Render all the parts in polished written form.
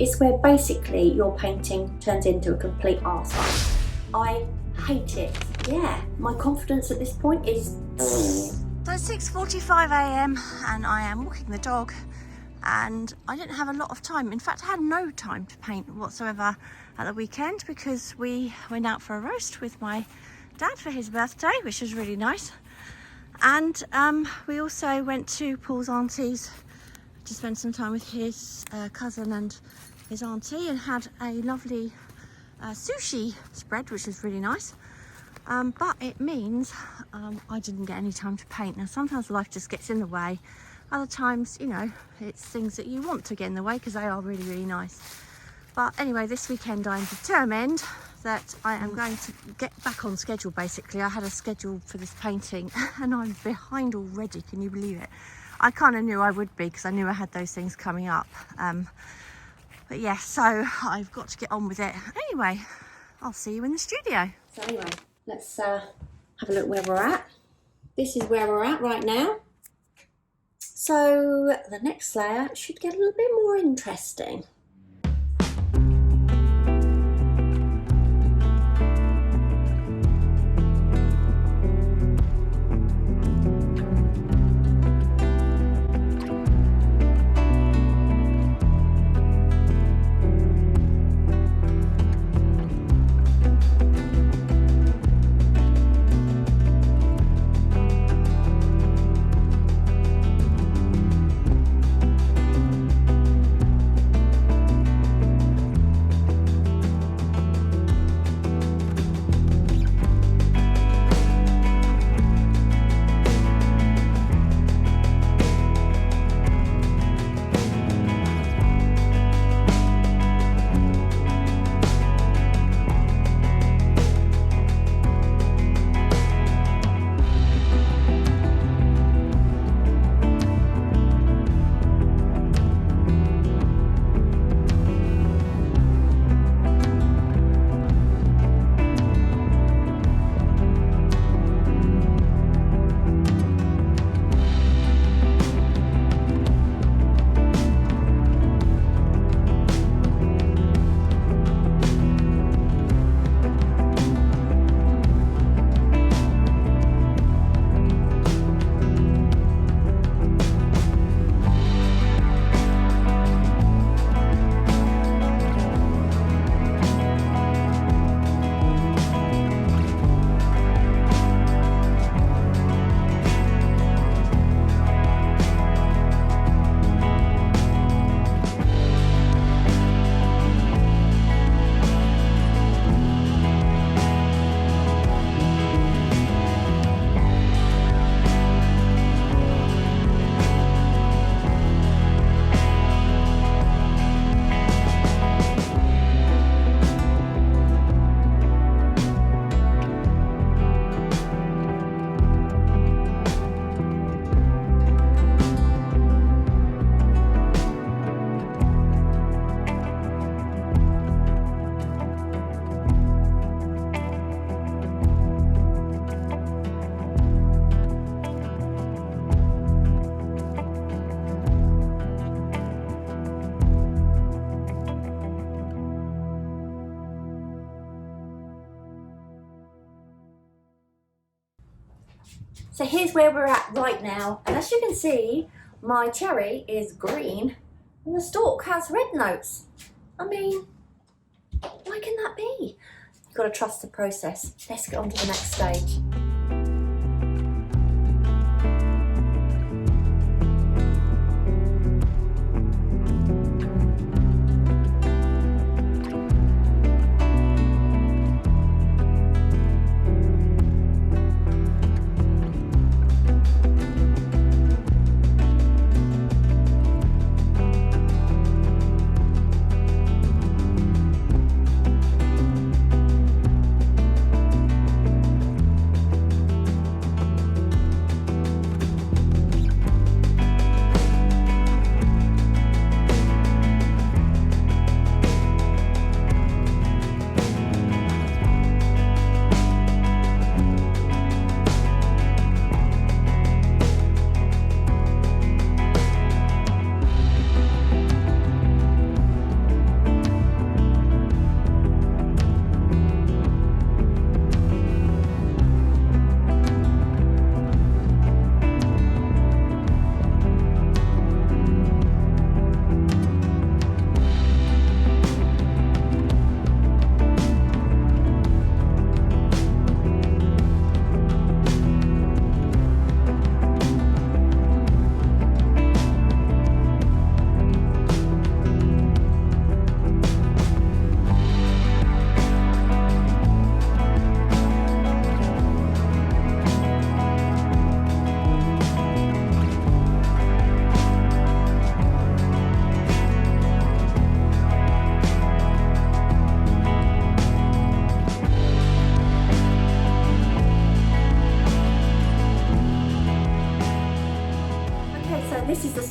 It's where basically your painting turns into a complete arsehole. I hate it. Yeah, my confidence at this point is... So it's 6:45 a.m. and I am walking the dog, and I didn't have a lot of time. In fact, I had no time to paint whatsoever at the weekend because we went out for a roast with my dad for his birthday, which was really nice. And we also went to Paul's auntie's to spend some time with his cousin and his auntie, and had a lovely sushi spread, which was really nice. But it means I didn't get any time to paint. Now, sometimes life just gets in the way. Other times, you know, it's things that you want to get in the way because they are really, really nice. But anyway, this weekend I'm determined that I am going to get back on schedule, basically. I had a schedule for this painting and I'm behind already, can you believe it? I kind of knew I would be because I knew I had those things coming up. But yeah, so I've got to get on with it. Anyway, I'll see you in the studio. So anyway, let's have a look where we're at. This is where we're at right now. So the next layer should get a little bit more interesting. So here's where we're at right now, and as you can see, my cherry is green and the stalk has red notes. I mean, why can that be? You've got to trust the process. Let's get on to the next stage.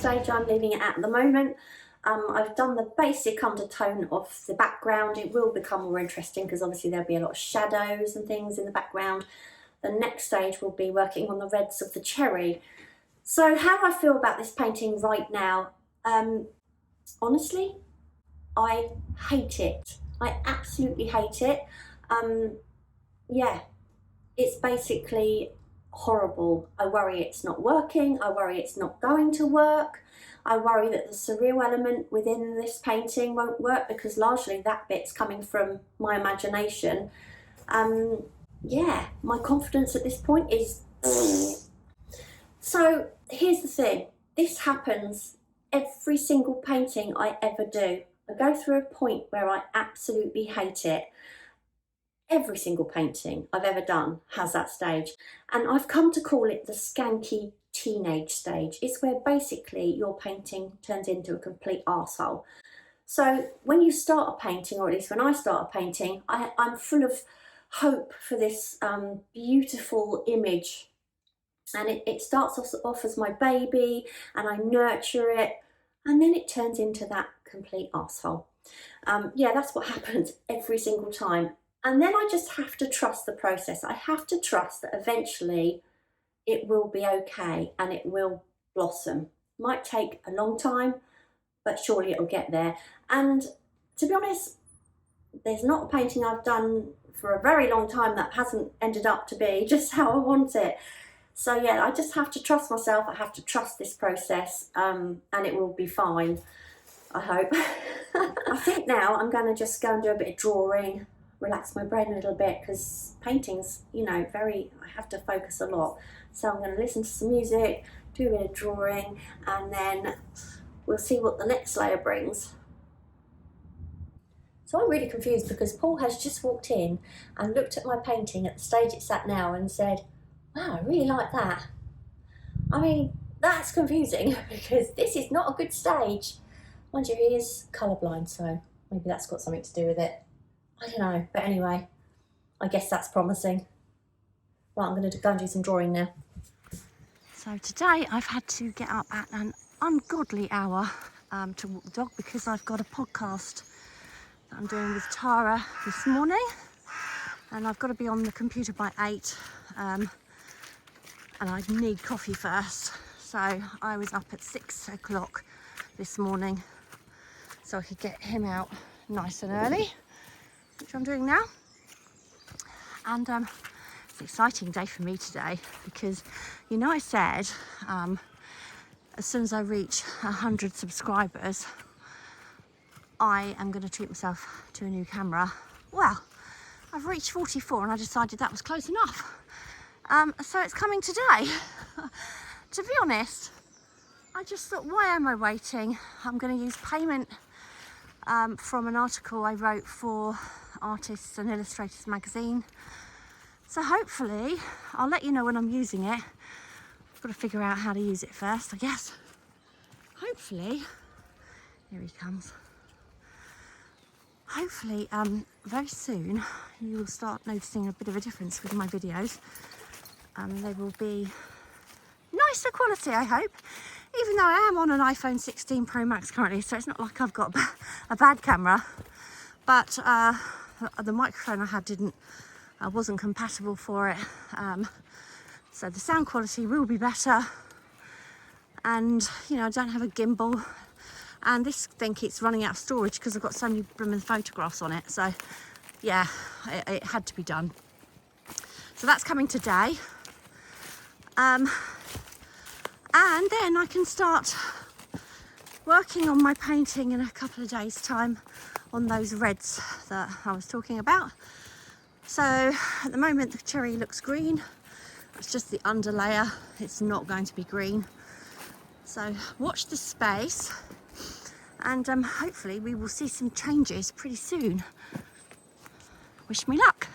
stage I'm leaving it at the moment. I've done the basic undertone of the background. It will become more interesting because obviously there'll be a lot of shadows and things in the background. The next stage will be working on the reds of the cherry. So how do I feel about this painting right now? Honestly, I hate it. I absolutely hate it. Yeah, it's basically horrible. I worry it's not working. I worry it's not going to work. I worry that the surreal element within this painting won't work because largely that bit's coming from my imagination. Yeah, my confidence at this point is... So here's the thing. This happens every single painting I ever do. I go through a point where I absolutely hate it. Every single painting I've ever done has that stage, and I've come to call it the skanky teenage stage. It's where basically your painting turns into a complete arsehole. So when you start a painting, or at least when I start a painting, I'm full of hope for this beautiful image, and it starts off as my baby, and I nurture it, and then it turns into that complete arsehole. Yeah, that's what happens every single time. And then I just have to trust the process. I have to trust that eventually it will be okay and it will blossom. Might take a long time, but surely it'll get there. And to be honest, there's not a painting I've done for a very long time that hasn't ended up to be just how I want it. So yeah, I just have to trust myself. I have to trust this process, and it will be fine, I hope. I think now I'm going to just go and do a bit of drawing, relax my brain a little bit, because painting's, you know, I have to focus a lot. So I'm going to listen to some music, do a bit of drawing, and then we'll see what the next layer brings. So I'm really confused because Paul has just walked in and looked at my painting at the stage it's at now and said, wow, I really like that. I mean, that's confusing because this is not a good stage. Mind you, he is colourblind, so maybe that's got something to do with it. I don't know, but anyway, I guess that's promising. Right, I'm going to go and do some drawing now. So today I've had to get up at an ungodly hour to walk the dog because I've got a podcast that I'm doing with Tara this morning, and I've got to be on the computer by 8, and I need coffee first. So I was up at 6 o'clock this morning so I could get him out nice and early, which I'm doing now. And it's an exciting day for me today because, you know, I said as soon as I reach 100 subscribers I am going to treat myself to a new camera. Well, I've reached 44 and I decided that was close enough. So it's coming today. To be honest, I just thought, why am I waiting? I'm going to use payment from an article I wrote for Artists and Illustrators magazine. So hopefully, I'll let you know when I'm using it. I've got to figure out how to use it first, I guess. Hopefully, here he comes. Hopefully, very soon, you will start noticing a bit of a difference with my videos. They will be nicer quality, I hope. Even though I am on an iPhone 16 Pro Max currently, so it's not like I've got a bad camera. But the microphone I had wasn't compatible for it. So the sound quality will be better. And, you know, I don't have a gimbal. And this thing keeps running out of storage because I've got so many blooming photographs on it. So, yeah, it had to be done. So that's coming today. And then I can start working on my painting in a couple of days' time on those reds that I was talking about. So at the moment the cherry looks green. It's just the under layer. It's not going to be green. So watch this space, and hopefully we will see some changes pretty soon. Wish me luck.